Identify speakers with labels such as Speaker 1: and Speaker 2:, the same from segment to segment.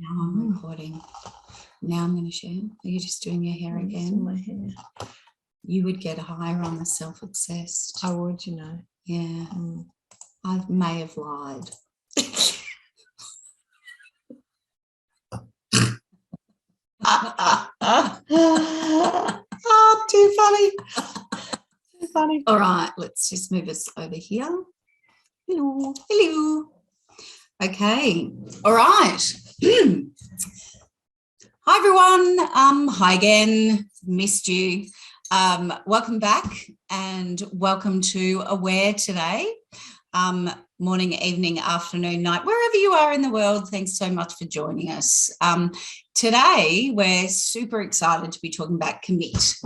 Speaker 1: Now I'm recording. Now I'm going to share. Are you just doing your hair again?
Speaker 2: My hair.
Speaker 1: You would get higher on the self-obsessed.
Speaker 2: I would, you know.
Speaker 1: Yeah. I may have lied.
Speaker 2: Oh, too funny. Too funny.
Speaker 1: All right, let's just move us over here. Hello. Hello. Okay. All right. Hi, everyone. Hi again. Missed you. Welcome back and welcome to Aware today. Morning, evening, afternoon, night, wherever you are in the world. Thanks so much for joining us. Today, we're super excited to be talking about commit.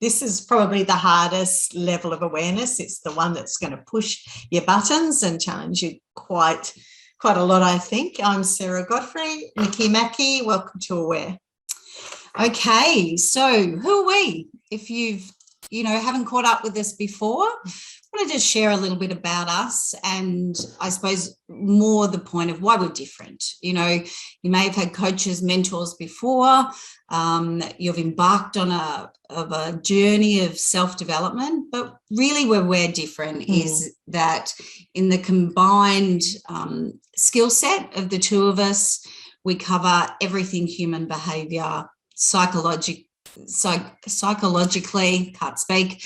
Speaker 2: This is probably the hardest level of awareness. It's the one that's going to push your buttons and challenge you quite a lot, I think. I'm Sarah Godfrey, Nicky Mackey. Welcome to Aware.
Speaker 1: Okay, so who are we? If you've, haven't caught up with us before, I want to just share a little bit about us and I suppose more the point of why we're different. You may have had coaches, mentors before. You've embarked on a journey of self-development, but really where we're different is that in the combined skill set of the two of us, we cover everything human behaviour, psychologically, can't speak,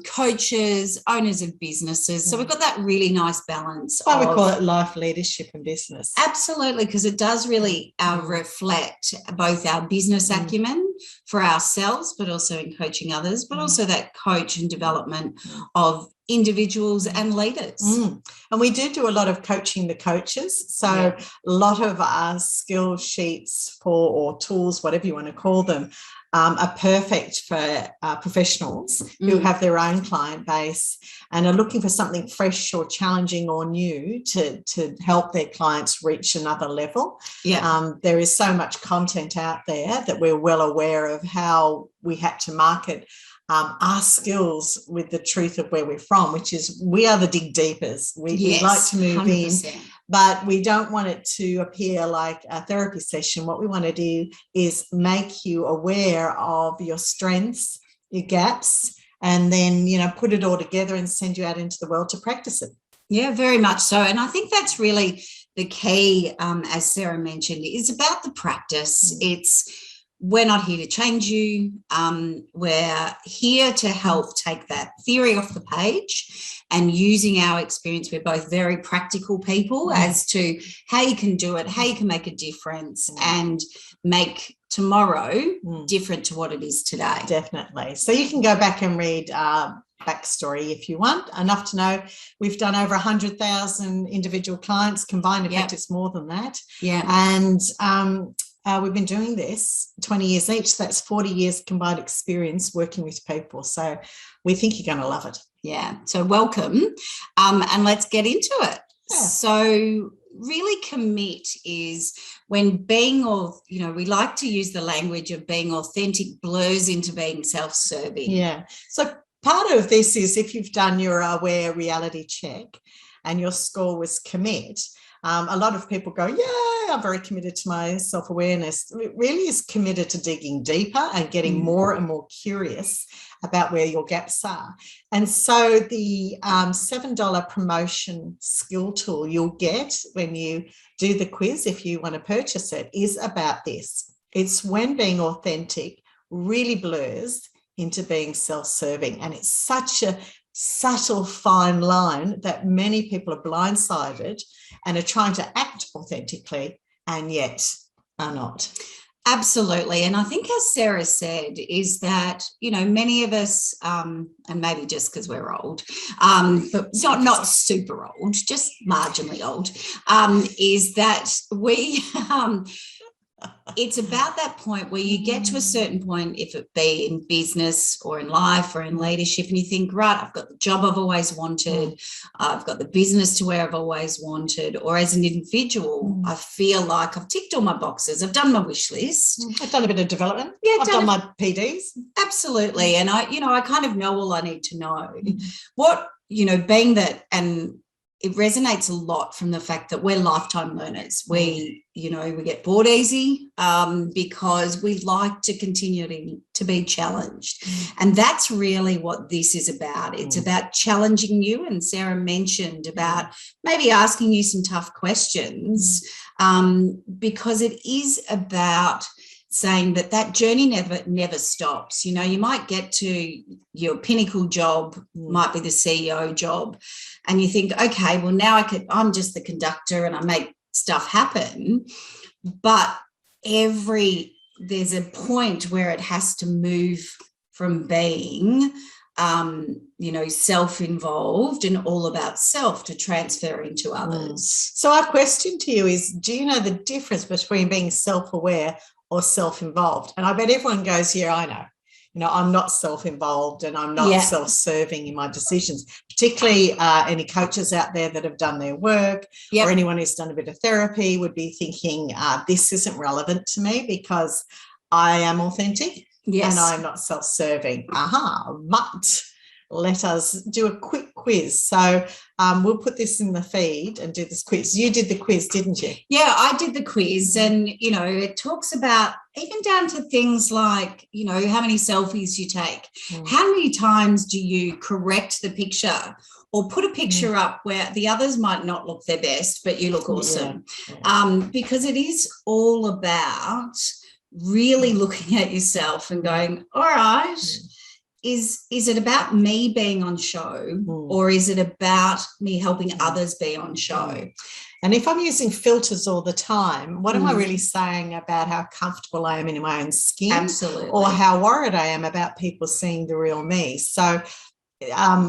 Speaker 1: coaches, owners of businesses. So we've got that really nice balance.
Speaker 2: I would call it life, leadership and business.
Speaker 1: Absolutely, because it does really reflect both our business acumen for ourselves, but also in coaching others, but also that coach and development of individuals and leaders.
Speaker 2: And we do a lot of coaching the coaches. So a lot of our skill sheets or tools, whatever you want to call them, are perfect for professionals who have their own client base and are looking for something fresh or challenging or new to help their clients reach another level. There is so much content out there that we're well aware of how we had to market our skills with the truth of where we're from, which is we are the dig deepers. We like to move 100%. In, but we don't want it to appear like a therapy session. What we want to do is make you aware of your strengths, your gaps, and then, put it all together and send you out into the world to practice it.
Speaker 1: Yeah, very much so. And I think that's really the key, as Sarah mentioned, is about the practice. We're not here to change you. We're here to help take that theory off the page and using our experience. We're both very practical people as to how you can do it, how you can make a difference and make tomorrow different to what it is today.
Speaker 2: Definitely. So you can go back and read backstory if you want, enough to know we've done over 100,000 individual clients combined. In fact, it's more than that. And we've been doing this 20 years each. So that's 40 years combined experience working with people. So we think you're going to love it.
Speaker 1: Yeah. So welcome. And let's get into it. Yeah. So really commit is when being, we like to use the language of being authentic blurs into being self-serving.
Speaker 2: Yeah. So part of this is if you've done your Aware reality check and your score was commit, a lot of people go, I'm very committed to my self-awareness. It really is committed to digging deeper and getting more and more curious about where your gaps are. And so the $7 promotion skill tool you'll get when you do the quiz, if you want to purchase it, is about this. It's when being authentic really blurs into being self-serving. And it's such a subtle, fine line that many people are blindsided and are trying to act authentically and yet are not.
Speaker 1: Absolutely. And I think as Sarah said is that, many of us, and maybe just because we're old, but not super old, just marginally old, is that we... it's about that point where you get to a certain point, if it be in business or in life or in leadership, and you think, right, I've got the job I've always wanted, I've got the business to where I've always wanted, or as an individual, I feel like I've ticked all my boxes, I've done my wish list.
Speaker 2: I've done a bit of development. Yeah, I've done my PDs.
Speaker 1: Absolutely. And I kind of know all I need to know. What, being that, and it resonates a lot from the fact that we're lifetime learners. We get bored easy because we like to continue to be challenged. And that's really what this is about. It's about challenging you. And Sarah mentioned about maybe asking you some tough questions because it is about saying that journey never stops. You might get to your pinnacle job, might be the CEO job, and you think, okay, well, now I'm just the conductor and I make stuff happen. But there's a point where it has to move from being self-involved and all about self to transfer into others.
Speaker 2: So our question to you is, do you know the difference between being self-aware or self-involved? And I bet everyone goes, yeah, I know. I'm not self-involved and I'm not self-serving in my decisions, particularly any coaches out there that have done their work or anyone who's done a bit of therapy would be thinking, this isn't relevant to me because I am authentic and I'm not self-serving. But let us do a quick quiz. So we'll put this in the feed and do this quiz. You did the quiz, didn't you?
Speaker 1: Yeah, I did the quiz, and, it talks about even down to things like, how many selfies you take, how many times do you correct the picture or put a picture up where the others might not look their best, but you look awesome. Because it is all about really looking at yourself and going, all right, is it about me being on show or is it about me helping others be on show?
Speaker 2: And if I'm using filters all the time, what am I really saying about how comfortable I am in my own skin?
Speaker 1: Absolutely.
Speaker 2: Or how worried I am about people seeing the real me? So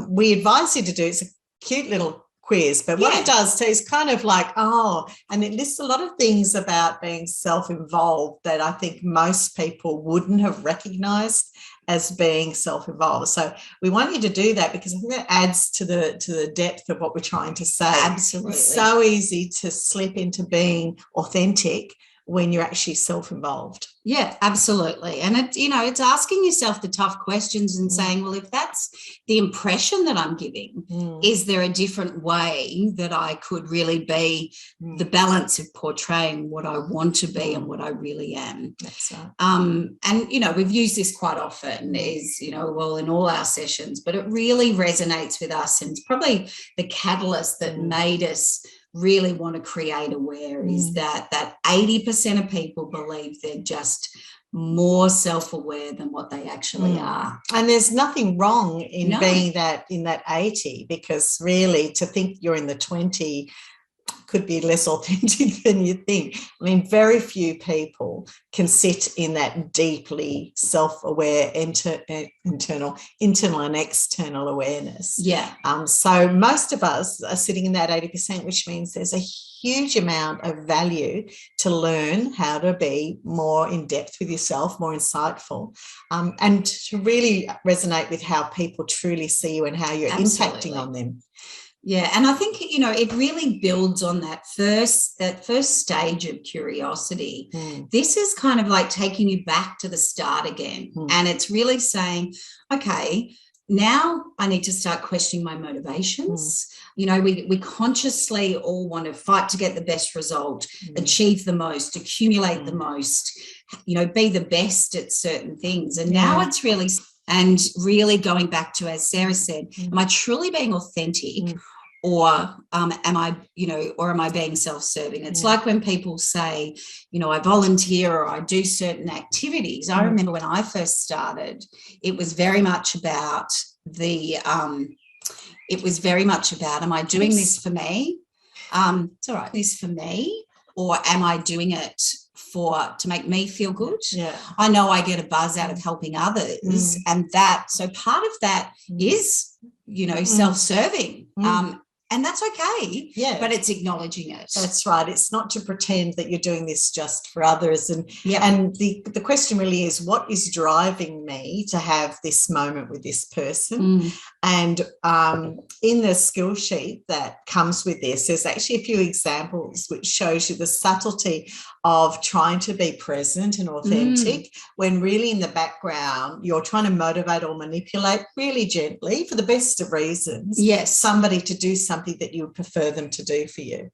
Speaker 2: we advise you to do, it's a cute little quiz, but what it does is kind of like, and it lists a lot of things about being self-involved that I think most people wouldn't have recognized as being self-involved. So we want you to do that because I think that adds to the depth of what we're trying to say.
Speaker 1: Absolutely.
Speaker 2: It's so easy to slip into being authentic when you're actually self-involved.
Speaker 1: Yeah, absolutely. And it's asking yourself the tough questions and saying, well, if that's the impression that I'm giving, is there a different way that I could really be the balance of portraying what I want to be and what I really am?
Speaker 2: That's right.
Speaker 1: And we've used this quite often is, in all our sessions, but it really resonates with us. And it's probably the catalyst that made us really want to create aware is that 80% of people believe they're just more self-aware than what they actually are.
Speaker 2: And there's nothing wrong in being that in that 80, because really to think you're in the 20 could be less authentic than you think. I mean, very few people can sit in that deeply self-aware internal and external awareness.
Speaker 1: Yeah.
Speaker 2: So most of us are sitting in that 80%, which means there's a huge amount of value to learn how to be more in depth with yourself, more insightful, and to really resonate with how people truly see you and how you're impacting on them.
Speaker 1: Yeah, and I think, it really builds on that first stage of curiosity. This is kind of like taking you back to the start again. And it's really saying, okay, now I need to start questioning my motivations. We consciously all want to fight to get the best result, achieve the most, accumulate the most, be the best at certain things. And now it's really, and really going back to, as Sarah said, am I truly being authentic? Or am I being self-serving? It's like when people say, I volunteer or I do certain activities. I remember when I first started, it was very much about am I doing this for me? It's all right, this for me, or am I doing it to make me feel good?
Speaker 2: Yeah.
Speaker 1: I know I get a buzz out of helping others, and so part of that is, self-serving. And that's okay, but it's acknowledging it.
Speaker 2: That's right. It's not to pretend that you're doing this just for others. And the question really is, what is driving me to have this moment with this person? And in the skill sheet that comes with this, there's actually a few examples which shows you the subtlety of trying to be present and authentic when really in the background you're trying to motivate or manipulate really gently for the best of reasons somebody to do something that you would prefer them to do for you.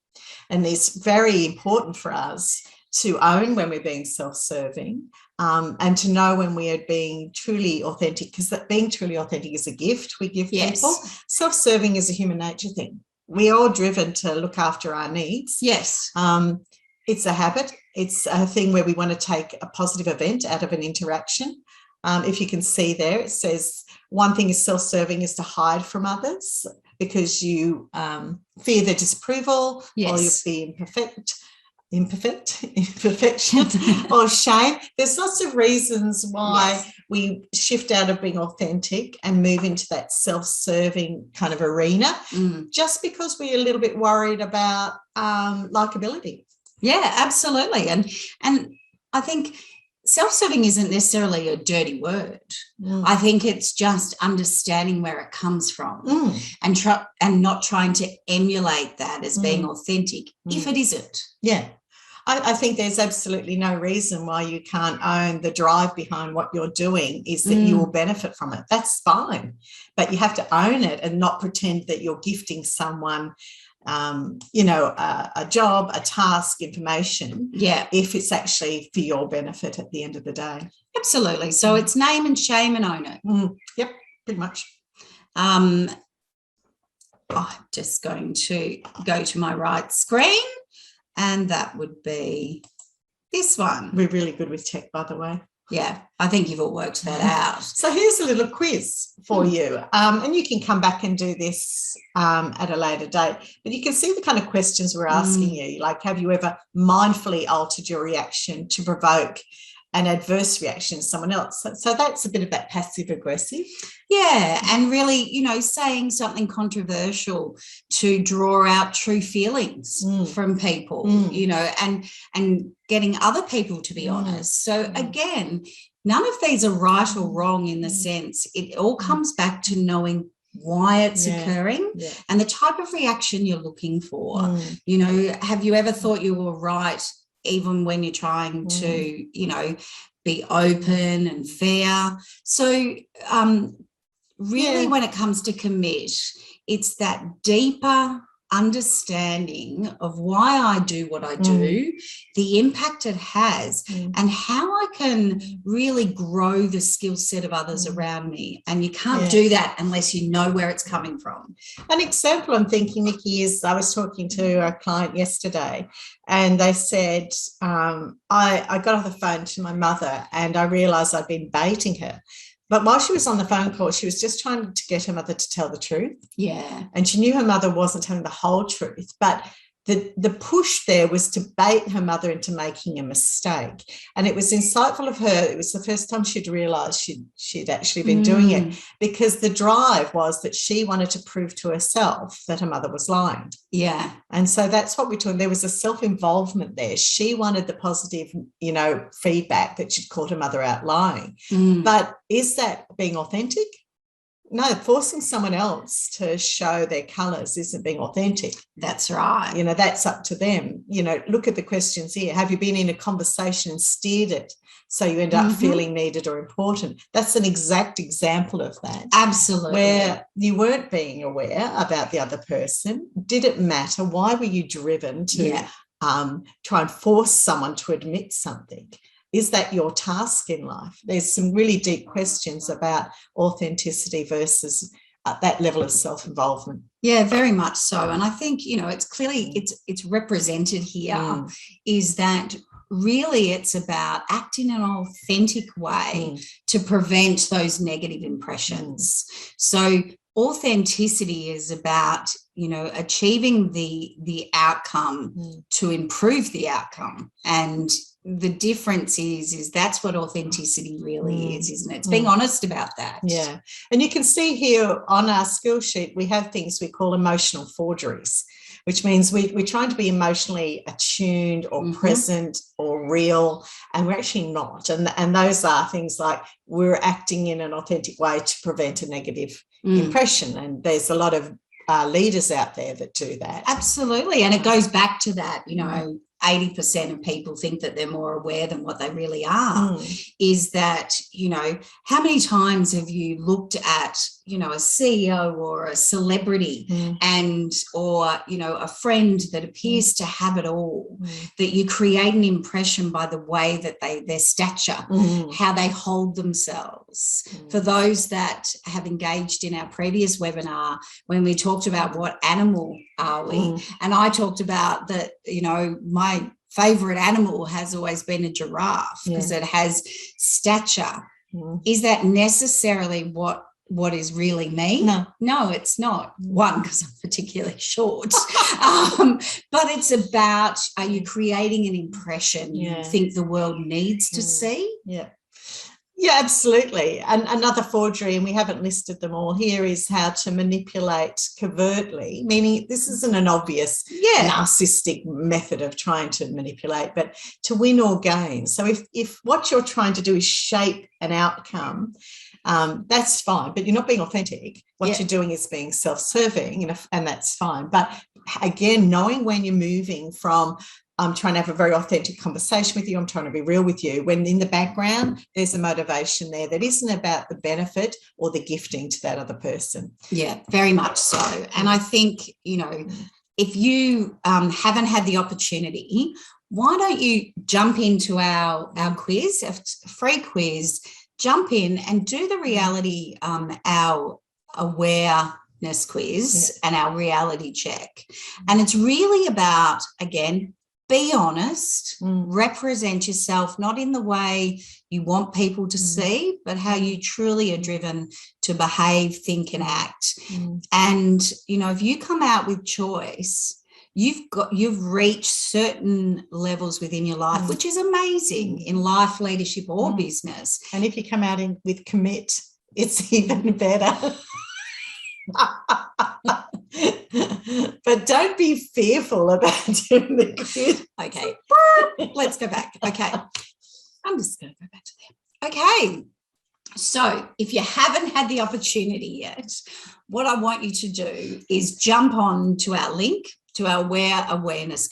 Speaker 2: And it's very important for us to own when we're being self-serving, and to know when we are being truly authentic, because that being truly authentic is a gift we give people. Self-serving is a human nature thing. We're all driven to look after our needs.
Speaker 1: Yes.
Speaker 2: It's a habit. It's a thing where we want to take a positive event out of an interaction. If you can see there, it says one thing is self-serving is to hide from others because you fear their disapproval, or you'll be imperfection or shame. There's lots of reasons why we shift out of being authentic and move into that self-serving kind of arena, just because we're a little bit worried about likability.
Speaker 1: Yeah, absolutely. And I think self-serving isn't necessarily a dirty word. I think it's just understanding where it comes from and not trying to emulate that as being authentic if it isn't.
Speaker 2: Yeah. I think there's absolutely no reason why you can't own the drive behind what you're doing is that you will benefit from it. That's fine. But you have to own it and not pretend that you're gifting someone a job, a task, information, if it's actually for your benefit at the end of the day.
Speaker 1: Absolutely. So it's name and shame and own it.
Speaker 2: Yep, pretty much.
Speaker 1: I'm just going to go to my right screen, and that would be this one.
Speaker 2: We're really good with tech, by the way.
Speaker 1: Yeah, I think you've all worked that out.
Speaker 2: So here's a little quiz for you. And you can come back and do this at a later date. But you can see the kind of questions we're asking you. Like, have you ever mindfully altered your reaction to provoke an adverse reaction to someone else? So that's a bit of that passive aggressive.
Speaker 1: Yeah, and really, saying something controversial to draw out true feelings from people, and getting other people to be honest. So again, none of these are right or wrong in the sense. It all comes back to knowing why it's occurring and the type of reaction you're looking for. Have you ever thought you were right even when you're trying to, be open and fair? So really when it comes to commit, it's that deeper understanding of why I do what I do, the impact it has, and how I can really grow the skill set of others around me. And you can't do that unless you know where it's coming from.
Speaker 2: An example I'm thinking, Nikki, is I was talking to a client yesterday and they said, I got off the phone to my mother and I realised I'd been baiting her. But while she was on the phone call, she was just trying to get her mother to tell the truth. Yeah. And she knew her mother wasn't telling the whole truth. But the push there was to bait her mother into making a mistake. And it was insightful of her. It was the first time she'd realised she'd actually been doing it, because the drive was that she wanted to prove to herself that her mother was lying. Yeah. And so that's what we're talking. There was a self-involvement there. She wanted the positive, feedback that she'd caught her mother out lying. But is that being authentic? No, forcing someone else to show their colours isn't being authentic.
Speaker 1: That's right.
Speaker 2: That's up to them. Look at the questions here. Have you been in a conversation and steered it so you end up feeling needed or important? That's an exact example of that.
Speaker 1: Absolutely.
Speaker 2: Where you weren't being aware about the other person. Did it matter? Why were you driven to try and force someone to admit something? Is that your task in life? There's some really deep questions about authenticity versus that level of self-involvement.
Speaker 1: Yeah, very much so. And I think, it's clearly it's represented here is that really it's about acting in an authentic way to prevent those negative impressions. So authenticity is about, achieving the outcome to improve the outcome. And the difference is that's what authenticity really is, isn't it? It's being honest about that.
Speaker 2: Yeah. And you can see here on our skill sheet, we have things we call emotional forgeries, which means we're trying to be emotionally attuned or present or real, and we're actually not. And those are things like we're acting in an authentic way to prevent a negative impression. And there's a lot of leaders out there that do that.
Speaker 1: Absolutely. And it goes back to that, 80% of people think that they're more aware than what they really are. Is that, how many times have you looked at, a CEO or a celebrity or a friend that appears to have it all, that you create an impression by the way that their stature, how they hold themselves. For those that have engaged in our previous webinar, when we talked about what animal are we, and I talked about that, my favorite animal has always been a giraffe because it has stature. Is that necessarily what is really me? No, it's not. One, because I'm particularly short. But it's about, are you creating an impression you think the world needs to see?
Speaker 2: Yeah, absolutely. And another forgery, and we haven't listed them all here, is how to manipulate covertly, meaning this isn't an obvious narcissistic method of trying to manipulate, but to win or gain. So if what you're trying to do is shape an outcome, that's fine, but you're not being authentic. What you're doing is being self-serving, and that's fine. But again, knowing when you're moving from I'm trying to have a very authentic conversation with you, I'm trying to be real with you, when in the background there's a motivation there that isn't about the benefit or the gifting to that other person.
Speaker 1: Yeah, very much so. And I think, if you haven't had the opportunity, why don't you jump into our quiz, a free quiz, jump in and do the reality, our awareness quiz and our reality check. And it's really about, again, be honest, represent yourself, not in the way you want people to see, but how you truly are driven to behave, think, and act. And, if you come out with choice, you've reached certain levels within your life, which is amazing in life, leadership, or business.
Speaker 2: And if you come out with commit, it's even better. But don't be fearful about doing the quiz.
Speaker 1: Okay, let's go back. Okay, I'm just going to go back to there. Okay, so if you haven't had the opportunity yet, what I want you to do is jump on to our link to our awareness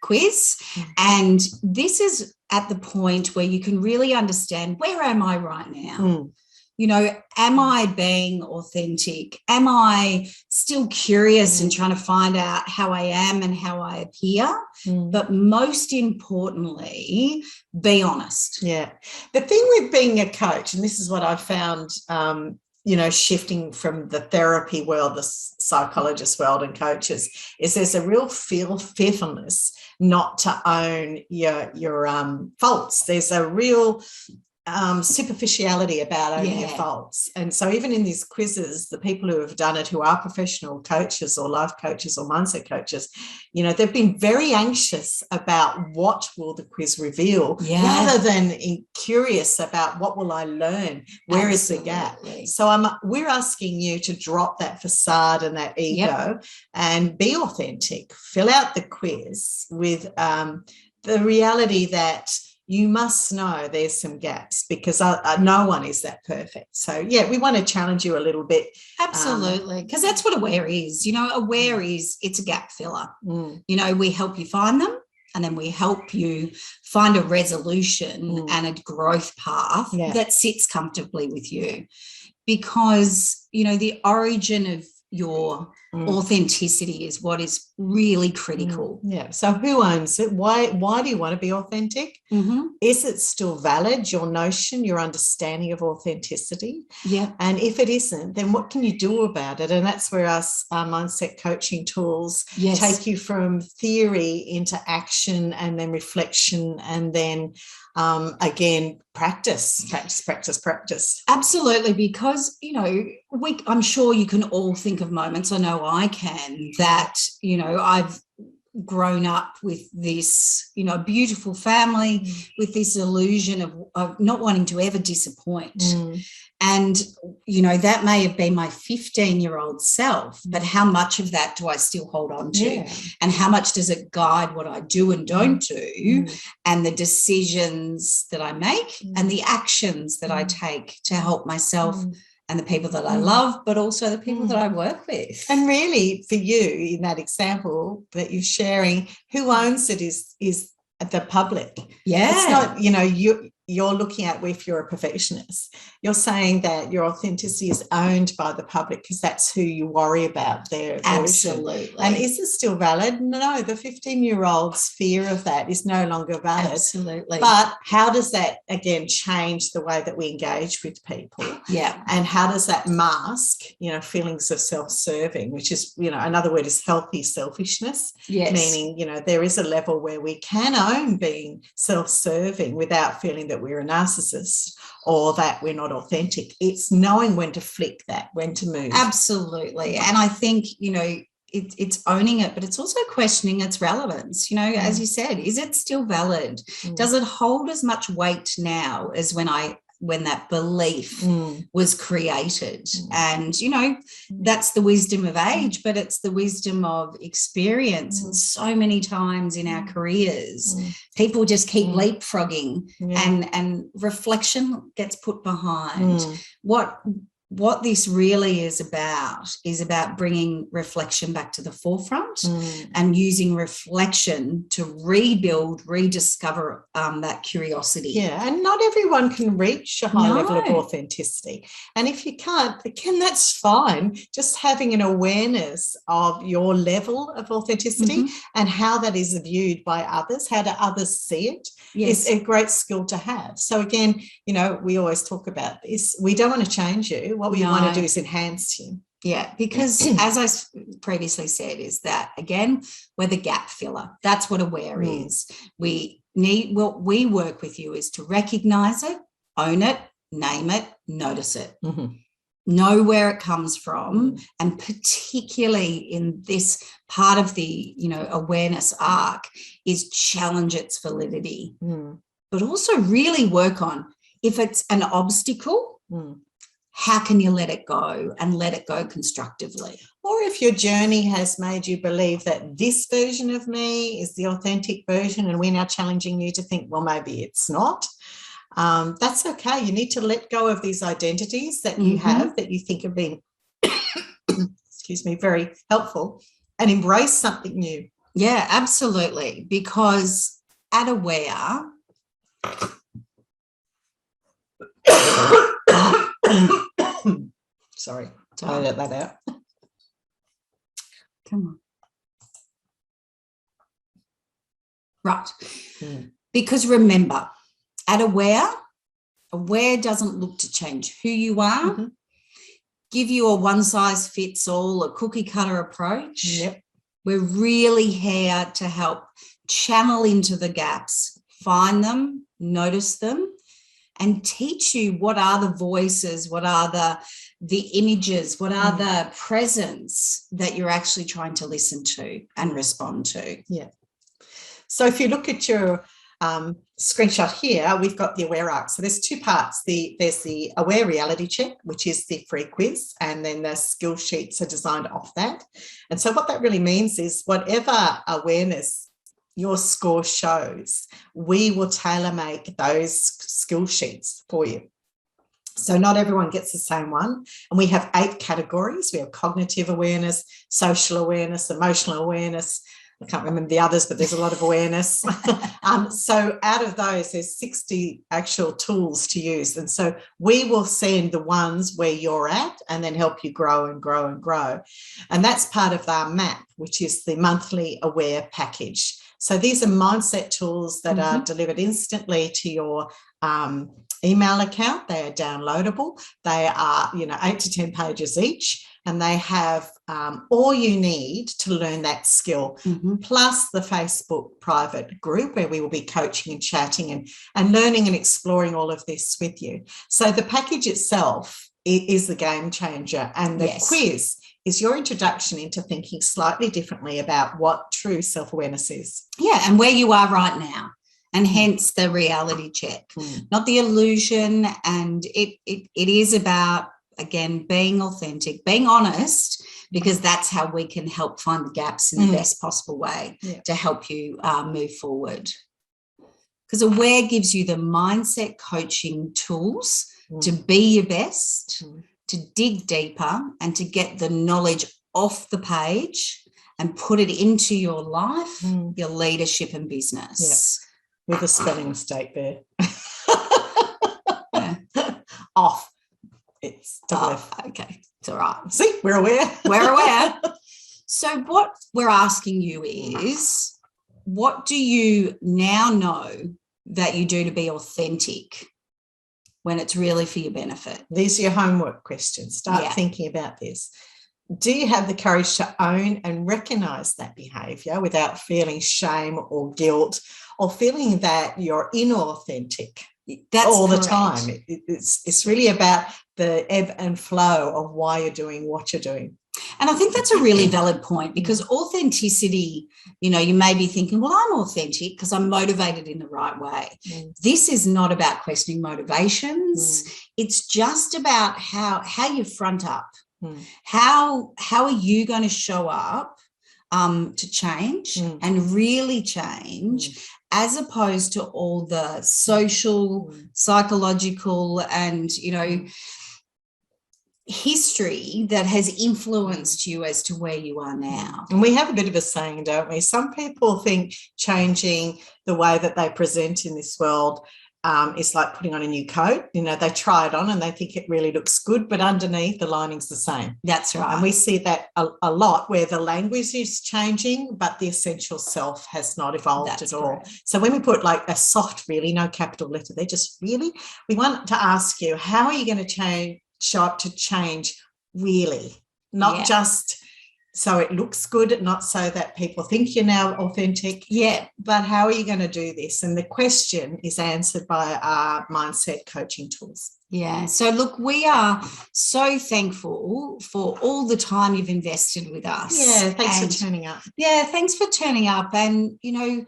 Speaker 1: quiz. And this is at the point where you can really understand, where am I right now? Am I being authentic? Am I still curious and trying to find out how I am and how I appear? But most importantly, be honest.
Speaker 2: Yeah. The thing with being a coach, and this is what I found, shifting from the therapy world, the psychologist world and coaches, is there's a real fearfulness not to own your faults. There's a real superficiality about owning your faults. And so even in these quizzes, the people who have done it, who are professional coaches or life coaches or mindset coaches, they've been very anxious about what will the quiz reveal, rather than curious about what will I learn, where is the gap. So we're asking you to drop that facade and that ego and be authentic. Fill out the quiz with the reality that you must know there's some gaps, because no one is that perfect. So, we want to challenge you a little bit.
Speaker 1: Absolutely, because that's what aware is. Aware is, it's a gap filler. We help you find them, and then we help you find a resolution and a growth path that sits comfortably with you. Because, the origin of your authenticity is what is really critical.
Speaker 2: So who owns it? Why do you want to be authentic? Is it still valid, your notion, your understanding of authenticity? And if it isn't, then what can you do about it? And that's where our mindset coaching tools take you from theory into action, and then reflection, and then again, practice.
Speaker 1: Absolutely, because, I'm sure you can all think of moments, I know I can, that, I've grown up with this, beautiful family, with this illusion of not wanting to ever disappoint. And, that may have been my 15-year-old self, but how much of that do I still hold on to?
Speaker 2: Yeah.
Speaker 1: And how much does it guide what I do and don't do, and the decisions that I make and the actions that I take to help myself and the people that I love, but also the people that I work with.
Speaker 2: And really, for you, in that example that you're sharing, who owns it is the public.
Speaker 1: Yeah.
Speaker 2: It's not, you're looking at, if you're a perfectionist, you're saying that your authenticity is owned by the public because that's who you worry about their
Speaker 1: Absolutely.
Speaker 2: version. And is it still valid? No, the 15-year-old's fear of that is no longer valid.
Speaker 1: Absolutely.
Speaker 2: But how does that, again, change the way that we engage with people?
Speaker 1: Yeah.
Speaker 2: And how does that mask, feelings of self-serving, which is, another word is healthy selfishness.
Speaker 1: Yes.
Speaker 2: Meaning, there is a level where we can own being self-serving without feeling that we're a narcissist or that we're not authentic. It's knowing when to flick that, when to move.
Speaker 1: Absolutely. And I think, it's owning it, but it's also questioning its relevance. As you said, is it still valid? Does it hold as much weight now as when that belief was created? And, that's the wisdom of age, but it's the wisdom of experience. And so many times in our careers, people just keep leapfrogging and reflection gets put behind. What this really is about bringing reflection back to the forefront and using reflection to rediscover that curiosity.
Speaker 2: Yeah, and not everyone can reach a high level of authenticity. And if you can't, again, that's fine. Just having an awareness of your level of authenticity and how that is viewed by others, how do others see it, is a great skill to have. So again, we always talk about this. We don't want to change you. What we want to do is enhance you.
Speaker 1: Yeah, because as I previously said, is that, again, we're the gap filler. That's what aware is. What we work with you is to recognize it, own it, name it, notice it. Know where it comes from, and particularly in this part of the awareness arc is challenge its validity, but also really work on, if it's an obstacle, how can you let it go and let it go constructively?
Speaker 2: Or if your journey has made you believe that this version of me is the authentic version and we're now challenging you to think, well, maybe it's not. That's okay. You need to let go of these identities that you have, that you think have been, very helpful, and embrace something new.
Speaker 1: Yeah, absolutely. Because at Aware,
Speaker 2: sorry, I let that out.
Speaker 1: Come on. Right. Because remember, at Aware doesn't look to change who you are, give you a one-size-fits-all, a cookie-cutter approach.
Speaker 2: Yep.
Speaker 1: We're really here to help channel into the gaps, find them, notice them, and teach you what are the voices, what are the images, what are the presence that you're actually trying to listen to and respond to.
Speaker 2: Yeah. So if you look at your screenshot here, we've got the Aware arc. So there's two parts. There's the Aware reality check, which is the free quiz, and then the skill sheets are designed off that. And so what that really means is whatever awareness your score shows, we will tailor make those skill sheets for you. So not everyone gets the same one. And we have 8 categories. We have cognitive awareness, social awareness, emotional awareness. I can't remember the others, but there's a lot of awareness. So out of those, there's 60 actual tools to use. And so we will send the ones where you're at and then help you grow and grow and grow. And that's part of our map, which is the monthly Aware package. So these are mindset tools that are delivered instantly to your email account. They are downloadable. They are, 8 to 10 pages each, and they have all you need to learn that skill, plus the Facebook private group where we will be coaching and chatting and learning and exploring all of this with you. So the package itself is the game changer, and the quiz is your introduction into thinking slightly differently about what true self-awareness is.
Speaker 1: Yeah, and where you are right now, and hence the reality check, not the illusion. And it is about, again, being authentic, being honest, because that's how we can help find the gaps in the best possible way to help you move forward. Because Aware gives you the mindset coaching tools to be your best, to dig deeper, and to get the knowledge off the page and put it into your life, your leadership and business.
Speaker 2: With a spelling mistake there. Off. It's double F.
Speaker 1: Okay, it's all right.
Speaker 2: See, we're aware.
Speaker 1: We're aware. So what we're asking you is, what do you now know that you do to be authentic when it's really for your benefit?
Speaker 2: These are your homework questions. Start thinking about this. Do you have the courage to own and recognise that behaviour without feeling shame or guilt, or feeling that you're inauthentic all the time? It's really about the ebb and flow of why you're doing what you're doing.
Speaker 1: And I think that's a really valid point, because authenticity, you know, you may be thinking, well, I'm authentic because I'm motivated in the right way. This is not about questioning motivations. It's just about how you front up. How are you going to show up to change and really change, as opposed to all the social, psychological and, you know, history that has influenced you as to where you are now.
Speaker 2: And we have a bit of a saying, don't we? Some people think changing the way that they present in this world is like putting on a new coat. You know, they try it on and they think it really looks good, but underneath the lining's the same.
Speaker 1: That's right.
Speaker 2: And we see that a lot, where the language is changing, but the essential self has not evolved at all. So when we put like a soft, really, no capital letter, they just really, we want to ask you, how are you going to show up to change really? Not just so it looks good, not so that people think you're now authentic. But how are you going to do this? And the question is answered by our mindset coaching tools.
Speaker 1: So look, we are so thankful for all the time you've invested with us.
Speaker 2: Thanks for turning up.
Speaker 1: Thanks for turning up. And, you know,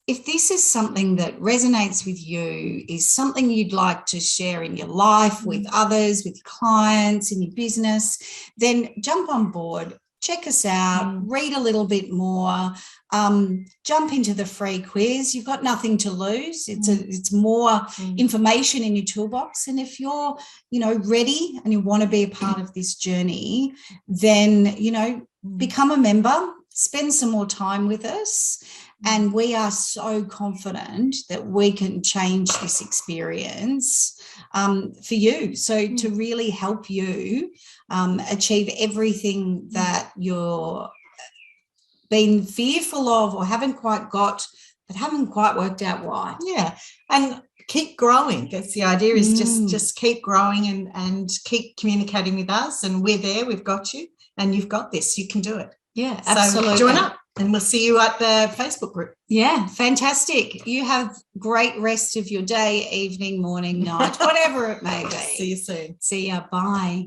Speaker 1: if this is something that resonates with you, is something you'd like to share in your life with others, with clients, in your business, then jump on board, check us out, read a little bit more, jump into the free quiz. You've got nothing to lose. It's more information in your toolbox. And if you're, you know, ready and you want to be a part of this journey, then, you know, become a member, spend some more time with us. And we are so confident that we can change this experience for you. So to really help you achieve everything that you're been fearful of or haven't quite got, but haven't quite worked out why.
Speaker 2: And keep growing. That's the idea, is just keep growing and keep communicating with us. And we're there. We've got you, and you've got this. You can do it.
Speaker 1: Absolutely.
Speaker 2: So join up. And we'll see you at the Facebook group.
Speaker 1: Fantastic. You have great rest of your day, evening, morning, night, whatever it may be.
Speaker 2: See you soon.
Speaker 1: See ya. Bye.